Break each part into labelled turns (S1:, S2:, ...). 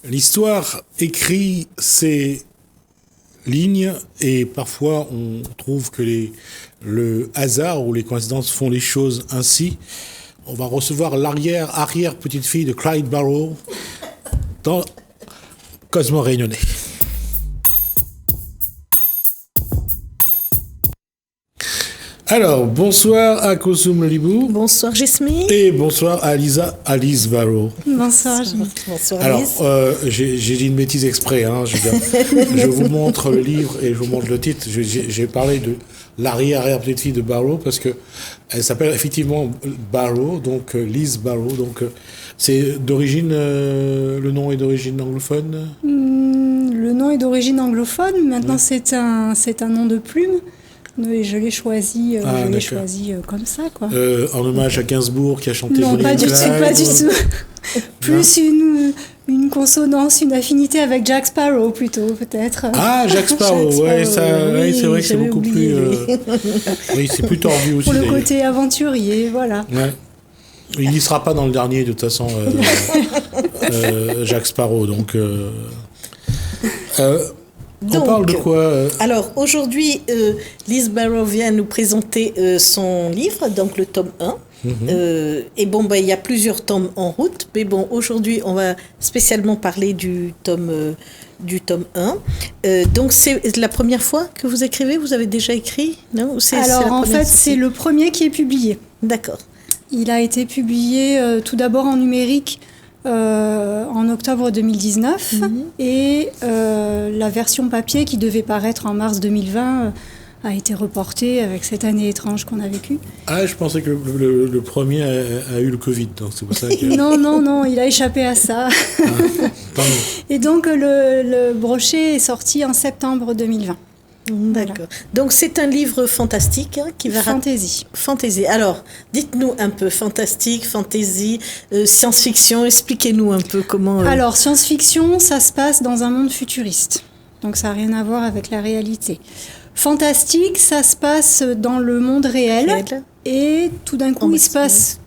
S1: L'histoire écrit ses lignes et parfois on trouve que le hasard ou les coïncidences font les choses ainsi. On va recevoir l'arrière-petite-fille de Clyde Barrow dans Cosmo Réunionnais. Alors, bonsoir à Koussoum Lolibou.
S2: Bonsoir Jesmine.
S1: Et bonsoir à Alice Barrow.
S2: Bonsoir. Bonsoir Alice.
S1: Alors, j'ai dit une bêtise exprès. Je vous montre le livre et je vous montre le titre. J'ai parlé de l'arrière-petite-fille de Barrow parce que elle s'appelle effectivement Barrow, donc Liz Barrow. Donc, c'est d'origine, le nom est d'origine anglophone.
S3: Le nom est d'origine anglophone. Maintenant, c'est un nom de plume. Et je l'ai choisi, comme ça, quoi.
S1: En hommage à Gainsbourg qui a chanté.
S3: Non, pas du tout. Plus une consonance, une affinité avec Jack Sparrow plutôt, peut-être.
S1: Ah, Jack Sparrow, c'est vrai que c'est beaucoup plus. Oui, c'est plus tordu aussi.
S3: Pour le côté aventurier, voilà.
S1: Ouais. Il n'y sera pas dans le dernier, de toute façon, Jack Sparrow, donc. On parle de quoi
S2: Alors, aujourd'hui, Liz Barrow vient nous présenter son livre, donc le tome 1. Et bon, il y a plusieurs tomes en route. Mais bon, aujourd'hui, on va spécialement parler du tome 1. Donc, c'est la première fois que vous écrivez ? Vous avez déjà écrit ? Non ?
S3: Alors, en fait, c'est le premier qui est publié.
S2: D'accord.
S3: Il a été publié tout d'abord en numérique en octobre 2019 et la version papier qui devait paraître en mars 2020 a été reportée avec cette année étrange qu'on a vécue.
S1: Ah, je pensais que le premier a eu le Covid, donc c'est pour ça que...
S3: Non, il a échappé à ça. Et donc le brochet est sorti en septembre 2020.
S2: D'accord. Voilà. Donc c'est un livre fantastique qui va Fantasy. Alors, dites-nous un peu fantastique, fantasy, science-fiction. Expliquez-nous un peu comment.
S3: Alors science-fiction, ça se passe dans un monde futuriste. Donc ça n'a rien à voir avec la réalité. Fantastique, ça se passe dans le monde réel. Et tout d'un coup, il se passe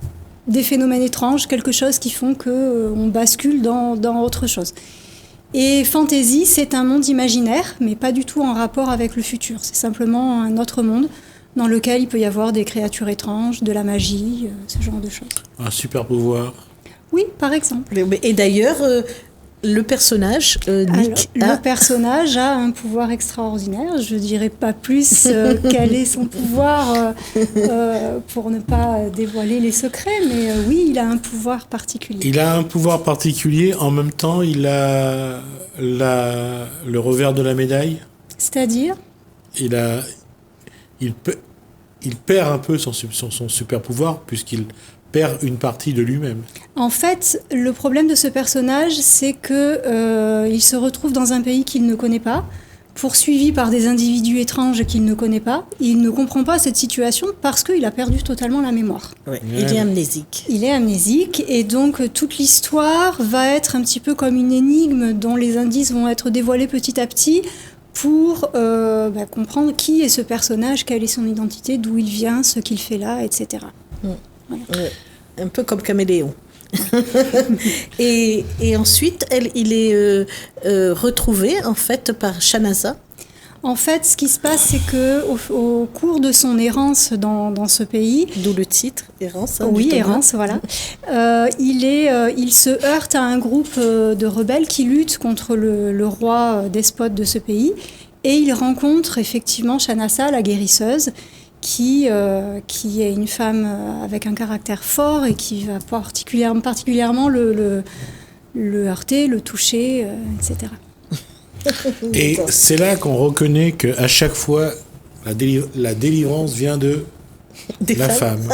S3: des phénomènes étranges, quelque chose qui font que on bascule dans autre chose. Et fantasy, c'est un monde imaginaire, mais pas du tout en rapport avec le futur. C'est simplement un autre monde dans lequel il peut y avoir des créatures étranges, de la magie, ce genre de choses.
S1: Un super pouvoir.
S3: Oui, par exemple.
S2: Et d'ailleurs, le personnage, Nick...
S3: Le personnage a un pouvoir extraordinaire. Je ne dirais pas plus quel est son pouvoir pour ne pas dévoiler les secrets, mais oui, il a un pouvoir particulier.
S1: Il a un pouvoir particulier, en même temps, il a le revers de la médaille.
S3: C'est-à-dire ?
S1: Il perd un peu son super pouvoir, puisqu'il perd une partie de lui-même.
S3: En fait, le problème de ce personnage, c'est que il se retrouve dans un pays qu'il ne connaît pas, poursuivi par des individus étranges qu'il ne connaît pas. Il ne comprend pas cette situation parce qu'il a perdu totalement la mémoire.
S2: Ouais. Il est amnésique.
S3: Il est amnésique et donc toute l'histoire va être un petit peu comme une énigme dont les indices vont être dévoilés petit à petit pour comprendre qui est ce personnage, quelle est son identité, d'où il vient, ce qu'il fait là, etc.
S2: Voilà. Un peu comme Caméléon. et ensuite, il est retrouvé en fait par Shanaza.
S3: En fait, ce qui se passe, c'est que au cours de son errance dans ce pays,
S2: d'où le titre, Errance.
S3: Oui, Errance, voilà. Il se heurte à un groupe de rebelles qui luttent contre le roi despote de ce pays, et il rencontre effectivement Shanaza, la guérisseuse, qui est une femme avec un caractère fort et qui va particulièrement le heurter, le toucher, etc.
S1: Et c'est là qu'on reconnaît qu'à chaque fois, la délivrance vient de la femme.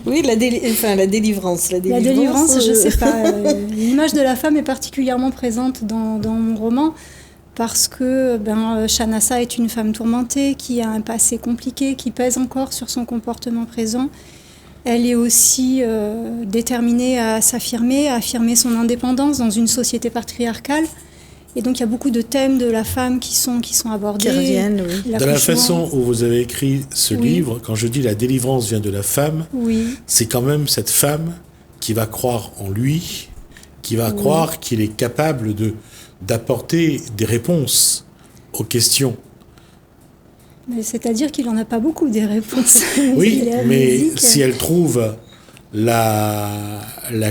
S2: Oui, la délivrance. La
S3: délivrance, je ne sais pas. L'image de la femme est particulièrement présente dans mon roman. Parce que Shanaza est une femme tourmentée, qui a un passé compliqué, qui pèse encore sur son comportement présent. Elle est aussi déterminée à s'affirmer, à affirmer son indépendance dans une société patriarcale. Et donc il y a beaucoup de thèmes de la femme qui sont abordés.
S2: Qui reviennent, oui.
S1: De la façon où vous avez écrit ce livre, quand je dis la délivrance vient de la femme, c'est quand même cette femme qui va croire en lui, qui va croire qu'il est capable d'apporter des réponses aux questions.
S3: Mais c'est-à-dire qu'il n'en a pas beaucoup des réponses.
S1: Oui, mais si elle trouve la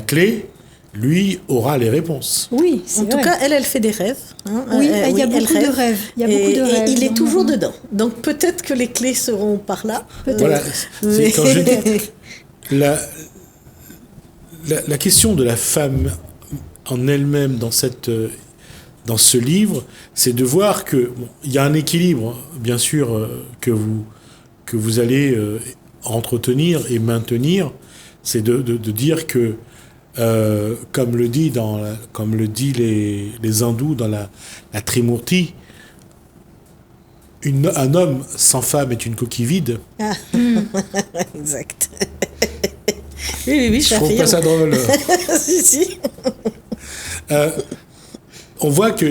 S1: clé, lui aura les réponses.
S3: Oui, c'est
S2: En tout cas, elle fait des rêves. Hein.
S3: Oui, il y a beaucoup de rêves. Il y a beaucoup de rêves.
S2: Et il est toujours dedans. Donc peut-être que les clés seront par là.
S1: Voilà, c'est quand je dis la question de la femme en elle-même dans ce livre, c'est de voir que il y a un équilibre, bien sûr, que vous allez entretenir et maintenir. C'est de dire que comme le dit les hindous dans la Trimurti, un homme sans femme est une coquille vide.
S2: Ah. Exact. Oui,
S1: je trouve pas ça drôle.
S2: si.
S1: On voit que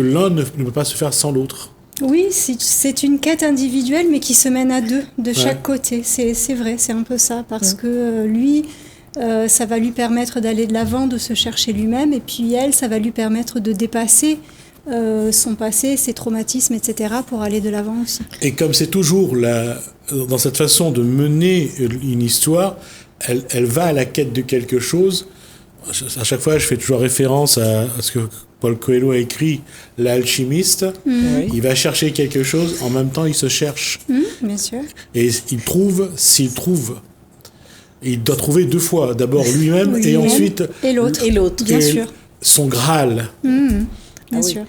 S1: l'un ne peut pas se faire sans l'autre.
S3: Oui, c'est une quête individuelle, mais qui se mène à deux, de chaque côté. C'est vrai, c'est un peu ça, parce que lui, ça va lui permettre d'aller de l'avant, de se chercher lui-même, et puis elle, ça va lui permettre de dépasser son passé, ses traumatismes, etc., pour aller de l'avant aussi.
S1: Et comme c'est toujours dans cette façon de mener une histoire, elle va à la quête de quelque chose. À chaque fois, je fais toujours référence à ce que Paul Coelho a écrit, L'Alchimiste. Il va chercher quelque chose, en même temps, il se cherche.
S3: Bien sûr.
S1: Et il trouve, s'il trouve. Il doit trouver deux fois. D'abord lui-même et ensuite...
S3: Et l'autre, bien sûr.
S1: Son Graal.
S3: Bien sûr.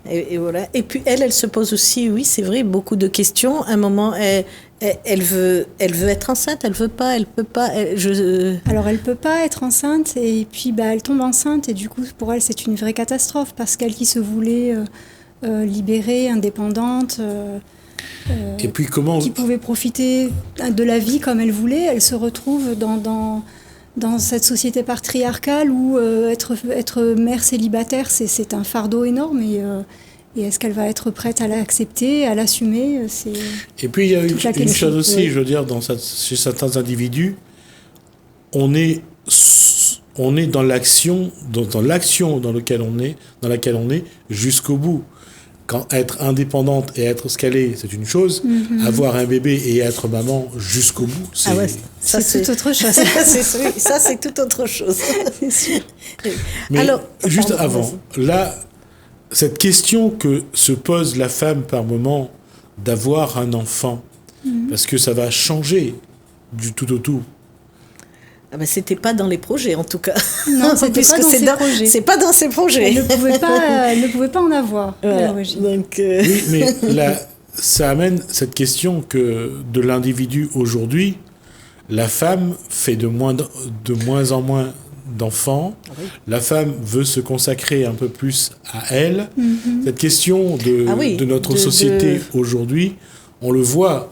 S2: Et voilà. Et puis elle se pose aussi, oui, c'est vrai, beaucoup de questions. À un moment, elle veut être enceinte, elle veut pas, elle peut pas.
S3: Alors elle peut pas être enceinte et puis elle tombe enceinte et du coup pour elle c'est une vraie catastrophe parce qu'elle qui se voulait libérée, indépendante,
S1: et puis
S3: qui pouvait profiter de la vie comme elle voulait, elle se retrouve dans cette société patriarcale où être mère célibataire, c'est un fardeau énorme et est-ce qu'elle va être prête à l'accepter, à l'assumer
S1: Et puis il y a une chose aussi, je veux dire, chez certains individus, on est dans l'action, dans laquelle on est jusqu'au bout. Quand être indépendante et être ce qu'elle est, c'est une chose. Avoir un bébé et être maman jusqu'au bout,
S3: c'est tout autre chose.
S2: Ça, c'est tout autre chose.
S3: C'est sûr.
S1: Mais alors, juste avant, là, cette question que se pose la femme par moment d'avoir un enfant, parce que ça va changer du tout au tout.
S2: Ah ben, c'était pas dans les projets, en tout cas.
S3: Non, c'était pas dans ses projets.
S2: C'est pas dans ses projets.
S3: Elle ne pouvait pas en avoir, à l'origine.
S2: Donc,
S1: Oui, mais là, ça amène cette question que de l'individu aujourd'hui, la femme fait de moins en moins d'enfants. Oui. La femme veut se consacrer un peu plus à elle. Cette question de notre société aujourd'hui, on le voit,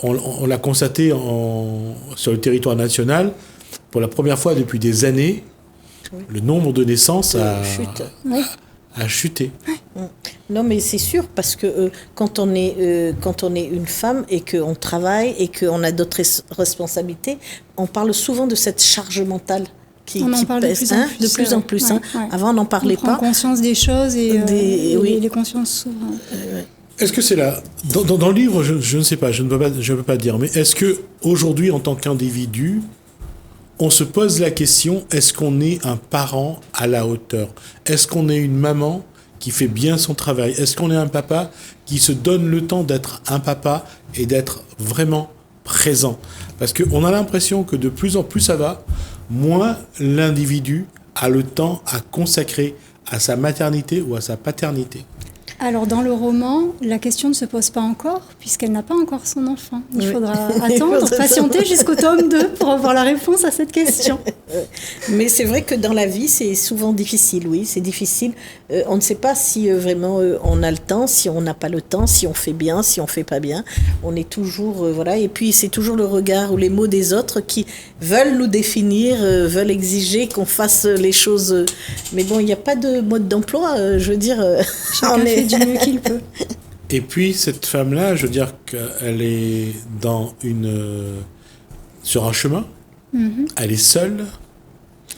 S1: on l'a constaté sur le territoire national. Pour la première fois depuis des années, le nombre de naissances a chuté.
S2: Non, mais c'est sûr, parce que quand on est une femme et qu'on travaille et qu'on a d'autres responsabilités, on parle souvent de cette charge mentale qui pèse de plus en plus. Avant, on n'en parlait pas.
S3: On prend conscience des choses et les consciences s'ouvrent.
S1: Est-ce que c'est là, dans le livre, je ne sais pas, je ne peux pas dire, mais est-ce que aujourd'hui, en tant qu'individu, on se pose la question, est-ce qu'on est un parent à la hauteur? Est-ce qu'on est une maman qui fait bien son travail? Est-ce qu'on est un papa qui se donne le temps d'être un papa et d'être vraiment présent? Parce qu'on a l'impression que de plus en plus ça va, moins l'individu a le temps à consacrer à sa maternité ou à sa paternité.
S3: Alors dans le roman, la question ne se pose pas encore, puisqu'elle n'a pas encore son enfant. Il faudra attendre, patienter jusqu'au tome 2 pour avoir la réponse à cette question.
S2: Mais c'est vrai que dans la vie, c'est souvent difficile, oui, c'est difficile. On ne sait pas si vraiment on a le temps, si on n'a pas le temps, si on fait bien, si on fait pas bien. On est toujours, voilà, et puis c'est toujours le regard ou les mots des autres qui veulent nous définir, veulent exiger qu'on fasse les choses. Mais bon, il n'y a pas de mode d'emploi, je veux dire.
S3: Chacun fait du mieux qu'il peut.
S1: Et puis cette femme-là, je veux dire qu'elle est sur un chemin, elle est seule,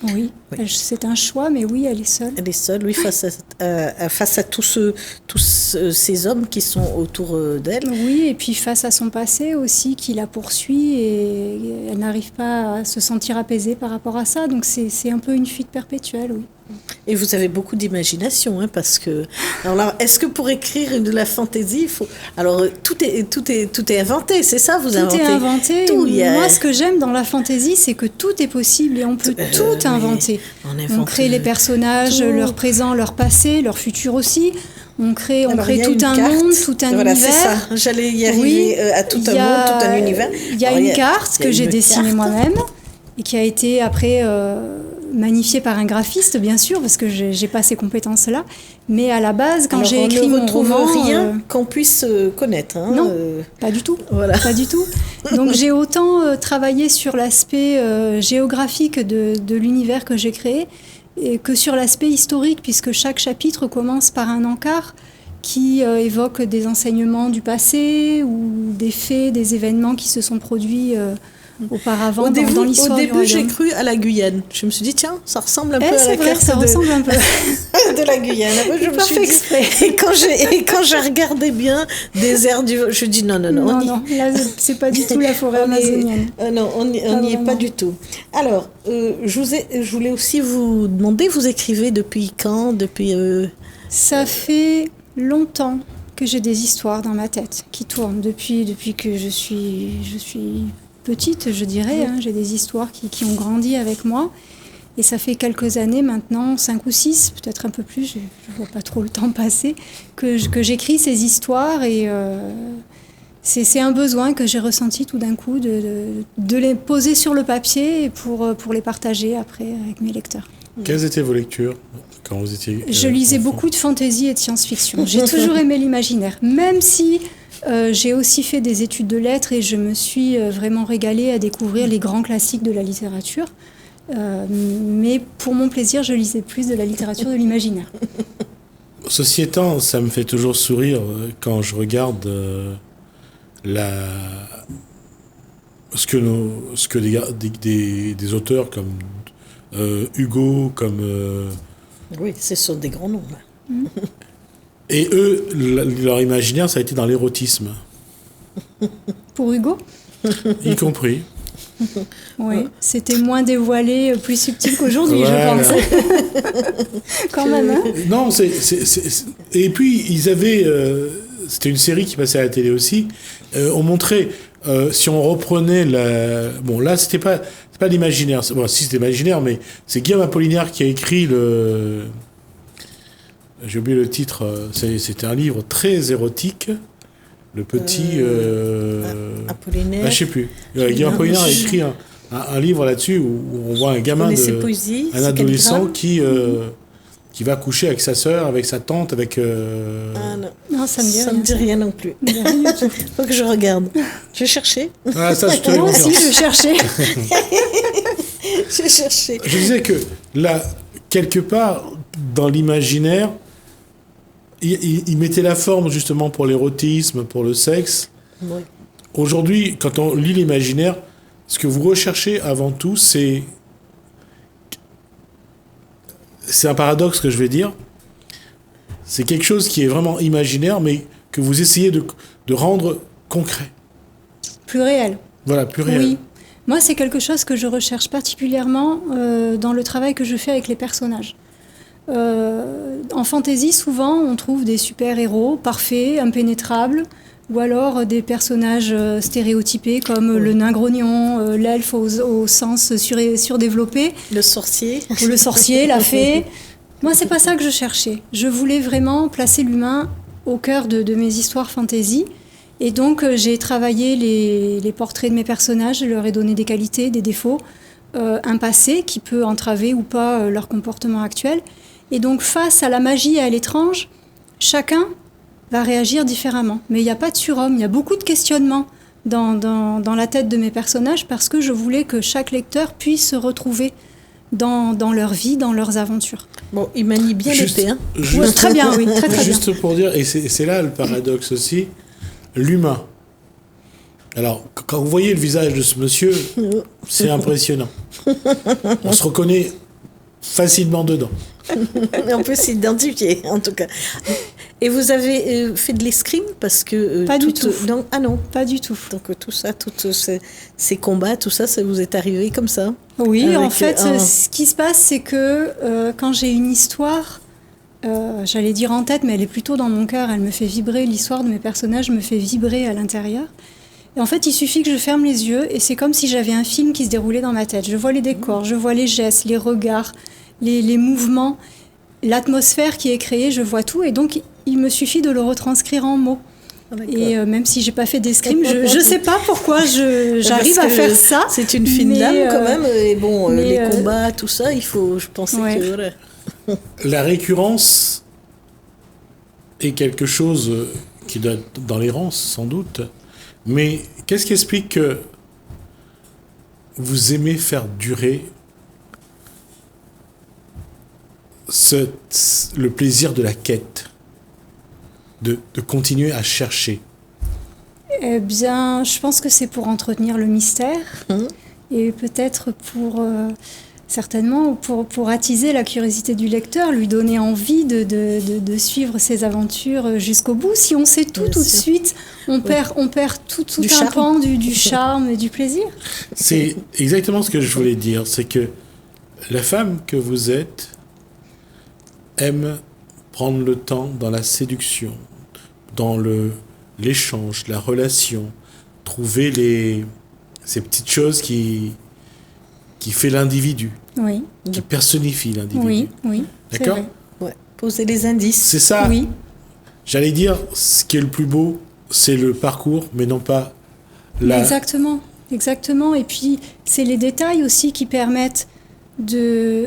S3: Oui, c'est un choix, mais oui, elle est seule.
S2: Elle est seule, oui, face à tous ces hommes qui sont autour d'elle.
S3: Oui, et puis face à son passé aussi, qui la poursuit, et elle n'arrive pas à se sentir apaisée par rapport à ça. Donc c'est un peu une fuite perpétuelle, oui.
S2: Et vous avez beaucoup d'imagination, hein, parce que... Alors là, est-ce que pour écrire de la fantaisie, il faut... Alors, tout est inventé, c'est ça, vous inventez?
S3: Tout est inventé.
S2: Tout,
S3: Moi, ce que j'aime dans la fantaisie, c'est que tout est possible et on peut tout inventer. On crée les personnages, leur présent, leur passé, leur futur aussi. On crée tout un monde, tout un univers.
S2: C'est ça, j'allais y arriver à tout un monde, tout un univers.
S3: Il y a une carte que j'ai dessinée moi-même et qui a été après... magnifié par un graphiste, bien sûr, parce que j'ai pas ces compétences-là. Mais à la base, quand j'ai écrit mon roman,
S2: rien qu'on puisse connaître. Hein,
S3: non, pas du tout.
S2: Voilà.
S3: Pas du tout. Donc j'ai autant travaillé sur l'aspect géographique de l'univers que j'ai créé que sur l'aspect historique, puisque chaque chapitre commence par un encart qui évoque des enseignements du passé ou des faits, des événements qui se sont produits auparavant dans l'histoire.
S2: Au début, j'ai cru à la Guyane. Je me suis dit, tiens, ça ressemble un peu à la carte
S3: ressemble un peu
S2: de la Guyane. Après, je me suis dit, exprès. Et quand j'ai regardé bien désert du... Je dis non,
S3: là, c'est pas du tout la forêt amazonienne.
S2: Non, on n'y est pas du tout. Alors, je voulais aussi vous demander, vous écrivez depuis quand?
S3: Ça fait longtemps que j'ai des histoires dans ma tête qui tournent depuis que je suis petite, je dirais. Hein, j'ai des histoires qui ont grandi avec moi. Et ça fait quelques années maintenant, 5 ou 6, peut-être un peu plus, je ne vois pas trop le temps passer, que j'écris ces histoires. Et c'est un besoin que j'ai ressenti tout d'un coup de les poser sur le papier pour les partager après avec mes lecteurs.
S1: Quelles étaient vos lectures quand vous étiez
S3: Je lisais beaucoup de fantaisie et de science-fiction. J'ai toujours aimé l'imaginaire, même si... j'ai aussi fait des études de lettres et je me suis vraiment régalée à découvrir les grands classiques de la littérature. Mais pour mon plaisir, je lisais plus de la littérature de l'imaginaire.
S1: Ceci étant, ça me fait toujours sourire quand je regarde ce que des auteurs comme Hugo, comme...
S2: Oui, ce sont des grands noms, là.
S1: Et eux, leur imaginaire, ça a été dans l'érotisme.
S3: Pour Hugo ?
S1: Y compris.
S3: Oui, c'était moins dévoilé, plus subtil qu'aujourd'hui, voilà. Je pense. Quand même, hein ?
S1: Non, et puis, ils avaient... c'était une série qui passait à la télé aussi. On montrait, si on reprenait Bon, là, c'est pas l'imaginaire. Bon, si, c'était l'imaginaire, mais c'est Guillaume Apollinaire qui a écrit J'ai oublié le titre. C'était un livre très érotique. Le petit...
S2: Apollinaire.
S1: Je sais plus. Guillaume Apollinaire a écrit un livre là-dessus où on voit un gamin, un adolescent qui va coucher avec sa sœur, avec sa tante, avec...
S3: Non, ça
S2: me dit rien non plus. Faut que je regarde. Je vais chercher.
S1: Ah, ça, je te
S3: Moi aussi, je cherchais.
S2: Je cherchais.
S1: Je disais que là, quelque part, dans l'imaginaire, il mettait la forme justement pour l'érotisme, pour le sexe.
S2: Oui.
S1: Aujourd'hui, quand on lit l'imaginaire, ce que vous recherchez avant tout, c'est un paradoxe que je vais dire. C'est quelque chose qui est vraiment imaginaire, mais que vous essayez de rendre concret.
S3: Plus réel.
S1: Voilà, plus réel.
S3: Oui. Moi, c'est quelque chose que je recherche particulièrement dans le travail que je fais avec les personnages. En fantaisie, souvent, on trouve des super-héros parfaits, impénétrables, ou alors des personnages stéréotypés comme le nain grognon, l'elfe au sens surdéveloppé.
S2: Le sorcier.
S3: Ou le sorcier, la fée. Moi, c'est pas ça que je cherchais. Je voulais vraiment placer l'humain au cœur de mes histoires fantaisie. Et donc, j'ai travaillé les portraits de mes personnages, je leur ai donné des qualités, des défauts, un passé qui peut entraver ou pas leur comportement actuel. Et donc, face à la magie et à l'étrange, chacun va réagir différemment. Mais il n'y a pas de surhomme, il y a beaucoup de questionnements dans la tête de mes personnages parce que je voulais que chaque lecteur puisse se retrouver dans leur vie, dans leurs aventures.
S2: Bon, il manie bien l'épée, hein ?
S3: Très bien, oui, très bien.
S1: Juste pour dire, et c'est là le paradoxe aussi, l'humain. Alors, quand vous voyez le visage de ce monsieur, c'est impressionnant. On se reconnaît facilement dedans.
S2: On peut s'identifier, en tout cas. Et vous avez fait de l'escrime parce que...
S3: Pas du tout.
S2: Non, ah non.
S3: Pas du tout.
S2: Donc tout ça, tous ces combats, tout ça, ça vous est arrivé comme ça?
S3: Oui,
S2: Avec
S3: en fait, ce qui se passe, c'est que quand j'ai une histoire, j'allais dire en tête, mais elle est plutôt dans mon cœur, elle me fait vibrer, l'histoire de mes personnages me fait vibrer à l'intérieur. Et en fait, il suffit que je ferme les yeux et c'est comme si j'avais un film qui se déroulait dans ma tête. Je vois les décors, je vois les gestes, les regards, les mouvements, l'atmosphère qui est créée, je vois tout. Et donc, il me suffit de le retranscrire en mots. Et même si j'ai pas fait d'escrime, je sais pas pourquoi j'arrive à faire ça.
S2: C'est une fine lame quand même. Et bon, les combats, tout ça, il faut, je pensais que... Voilà.
S1: La récurrence est quelque chose qui doit être dans l'errance, sans doute. Mais qu'est-ce qui explique que vous aimez faire durer le plaisir de la quête, de continuer à chercher?
S3: Eh bien, je pense que c'est pour entretenir le mystère et peut-être pour... certainement pour attiser la curiosité du lecteur, lui donner envie de suivre ses aventures jusqu'au bout. Si on sait tout de suite, on perd tout un pan du charme et du plaisir.
S1: C'est exactement ce que je voulais dire, c'est que la femme que vous êtes aime prendre le temps dans la séduction, dans l'échange, la relation, trouver ces petites choses qui fait l'individu,
S3: oui,
S1: qui personnifie l'individu.
S3: Oui, oui.
S1: D'accord ?
S2: Ouais. Poser les indices.
S1: C'est ça.
S3: Oui.
S1: J'allais dire, ce qui est le plus beau, c'est le parcours, mais non pas la...
S3: Exactement. Et puis, c'est les détails aussi qui permettent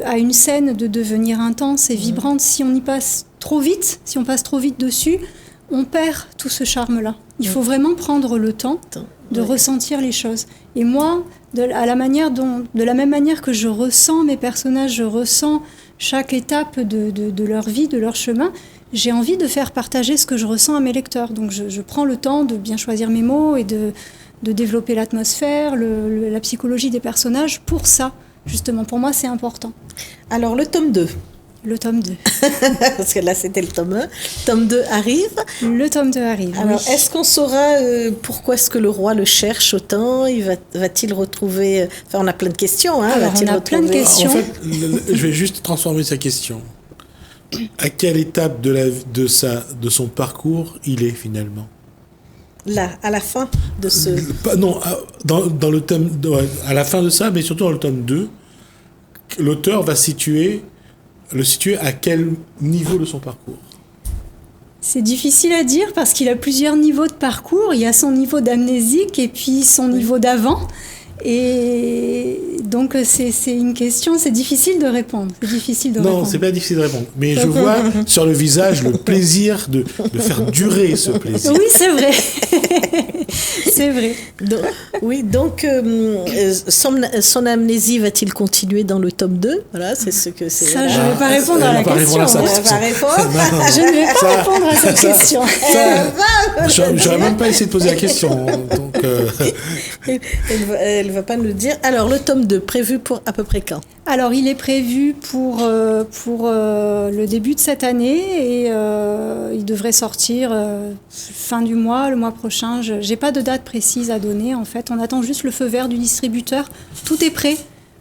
S3: à une scène de devenir intense et vibrante. Si on y passe trop vite, si on passe trop vite dessus, on perd tout ce charme-là. Il faut vraiment prendre le temps de ressentir les choses. Et moi, de la même manière que je ressens mes personnages, je ressens chaque étape de leur vie, de leur chemin, j'ai envie de faire partager ce que je ressens à mes lecteurs. Donc je prends le temps de bien choisir mes mots et de développer l'atmosphère, la psychologie des personnages pour ça. Justement, pour moi, c'est important.
S2: Alors, le tome 2.
S3: Le tome 2.
S2: Parce que là, c'était le tome 1. Tome 2 arrive.
S3: Le tome 2 arrive,
S2: alors,
S3: oui.
S2: Est-ce qu'on saura pourquoi est-ce que le roi le cherche autant? Va-t-il retrouver... Enfin, on a plein de questions. Hein.
S3: Alors, on a plein de questions.
S1: En fait, je vais juste transformer sa question. À quelle étape de son parcours il est, finalement?
S2: Là, à la fin de ce...
S1: Non, dans le tome... À la fin de ça, mais surtout dans le tome 2, l'auteur va le situer à quel niveau de son parcours?
S3: C'est difficile à dire parce qu'il a plusieurs niveaux de parcours. Il y a son niveau d'amnésique et puis son niveau d'avant. Et donc, c'est une question, c'est difficile de répondre.
S1: Non, c'est pas difficile de répondre. Mais je vois sur le visage le plaisir de faire durer ce plaisir.
S3: Oui, c'est vrai. C'est vrai.
S2: Donc, son amnésie va-t-il continuer dans le tome 2? Voilà, c'est ce que c'est.
S3: Ça, je ne vais pas répondre à la question. Je ne vais pas répondre à cette question.
S1: J'aurais même pas essayé de poser la question. Donc,
S2: elle va pas nous le dire. Alors, le tome 2, prévu pour à peu près quand?
S3: Alors, il est prévu pour le début de cette année et il devrait sortir fin du mois, le mois prochain. Je n'ai pas de date précise à donner, en fait. On attend juste le feu vert du distributeur. Tout est prêt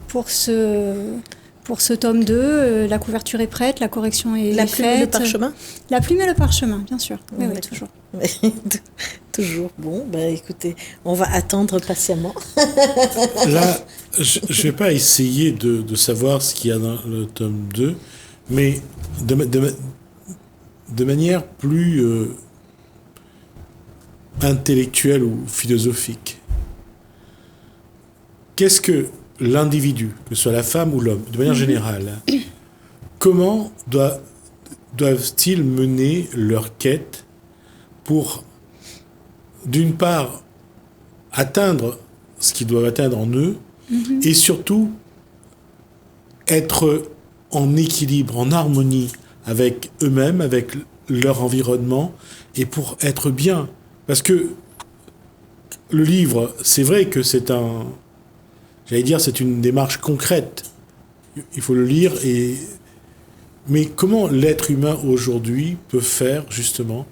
S3: pour ce tome 2. La couverture est prête, la correction est faite.
S2: La plume et le parchemin? La
S3: plume et le parchemin, bien sûr. Oui, toujours.
S2: Toujours. Bon, écoutez, on va attendre patiemment.
S1: Là, je ne vais pas essayer de savoir ce qu'il y a dans le tome 2, mais de manière plus intellectuelle ou philosophique. Qu'est-ce que l'individu, que ce soit la femme ou l'homme, de manière générale, comment doivent-ils mener leur quête pour, d'une part, atteindre ce qu'ils doivent atteindre en eux, et surtout être en équilibre, en harmonie avec eux-mêmes, avec leur environnement, et pour être bien. Parce que le livre, c'est vrai que c'est une démarche concrète, il faut le lire. Mais comment l'être humain aujourd'hui peut faire justement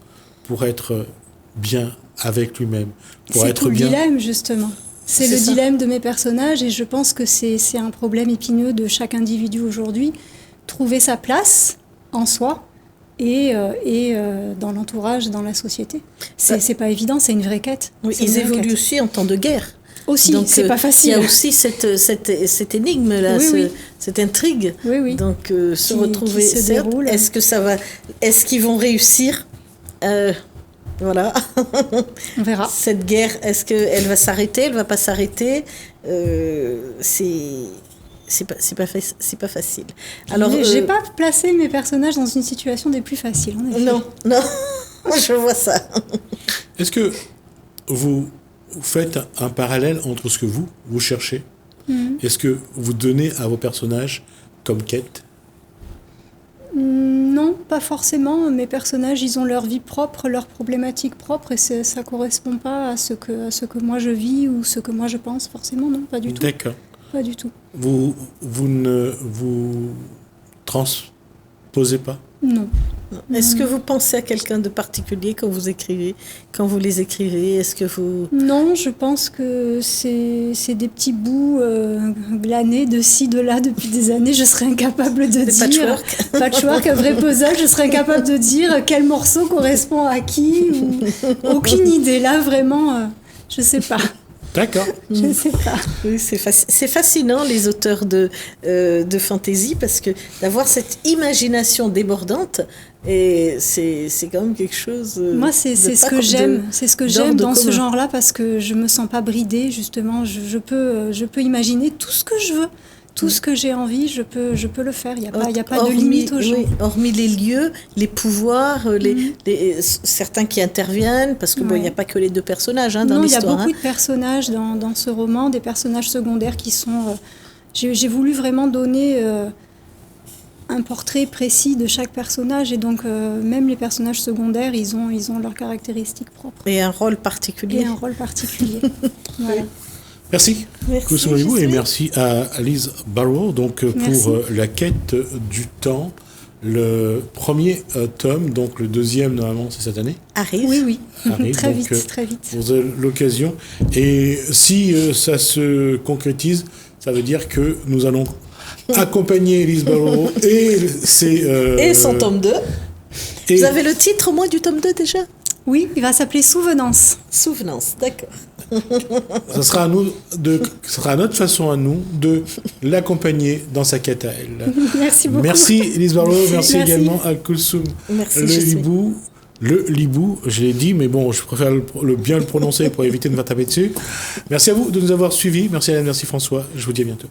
S1: pour être bien avec lui-même, pour être bien.
S3: C'est le dilemme justement. C'est le dilemme de mes personnages et je pense que c'est un problème épineux de chaque individu aujourd'hui. Trouver sa place en soi et dans l'entourage, dans la société. C'est pas évident, c'est une vraie quête.
S2: Oui, ils évoluent aussi en temps de guerre.
S3: Aussi, c'est pas facile.
S2: Il y a aussi cette énigme-là, cette intrigue.
S3: Oui.
S2: Donc, se retrouver,
S3: qui se déroule.
S2: Est-ce qu'ils vont réussir Voilà.
S3: On verra.
S2: Cette guerre, est-ce qu'elle va s'arrêter, elle va pas s'arrêter c'est pas facile. Alors,
S3: j'ai pas placé mes personnages dans une situation des plus faciles. En effet.
S2: Non, je vois ça.
S1: Est-ce que vous faites un parallèle entre ce que vous cherchez et ce que vous donnez à vos personnages comme quête?
S3: Non, pas forcément. Mes personnages, ils ont leur vie propre, leurs problématiques propres, et ça correspond pas à ce que moi je vis ou ce que moi je pense, forcément, non, pas du tout.
S1: D'accord.
S3: Pas du tout.
S1: Vous ne vous transposez pas?
S3: Non.
S2: Est-ce que vous pensez à quelqu'un de particulier quand vous les écrivez? Est-ce que vous...
S3: Non, je pense que c'est des petits bouts glanés de ci, de là depuis des années. Je serais incapable de dire... Patchwork, un vrai puzzle. Je serais incapable de dire quel morceau correspond à qui. Aucune idée. Là, vraiment, je sais pas.
S1: D'accord.
S3: Je ne sais pas.
S2: Oui, c'est fascinant, les auteurs de fantasy, parce que d'avoir cette imagination débordante, et c'est quand même quelque chose...
S3: Moi, c'est ce que j'aime. C'est ce que j'aime dans ce genre-là, parce que je me sens pas bridée, justement. Je peux imaginer tout ce que je veux. Tout ce que j'ai envie, je peux le faire. Il n'y a pas de limite au genre. Oui,
S2: hormis les lieux, les pouvoirs, certains qui interviennent, parce que il n'y a pas que les deux personnages dans l'histoire.
S3: Il y a beaucoup de personnages dans ce roman, des personnages secondaires qui sont... J'ai voulu vraiment donner un portrait précis de chaque personnage, et donc même les personnages secondaires, ils ont leurs caractéristiques propres.
S2: Et un rôle particulier.
S3: Voilà.
S1: Merci. Et merci à Liz Barrow pour La quête du temps. Le premier tome, donc le deuxième normalement c'est cette année.
S2: Arrive.
S3: Oui.
S1: Arrive,
S3: très vite.
S1: Vous avez l'occasion. Et si ça se concrétise, ça veut dire que nous allons accompagner Liz Barrow et
S2: son tome 2. Vous avez le titre au moins du tome 2 déjà?
S3: Oui, il va s'appeler Souvenance.
S2: Souvenance, d'accord.
S1: Ça sera notre façon à nous de l'accompagner dans sa quête à elle.
S3: Merci beaucoup.
S1: Merci Liz Barrow, merci également à Kulsum. Le Libou, je l'ai dit, mais bon, je préfère bien le prononcer pour éviter de me faire taper dessus. Merci à vous de nous avoir suivis. Merci Alain, merci François. Je vous dis à bientôt.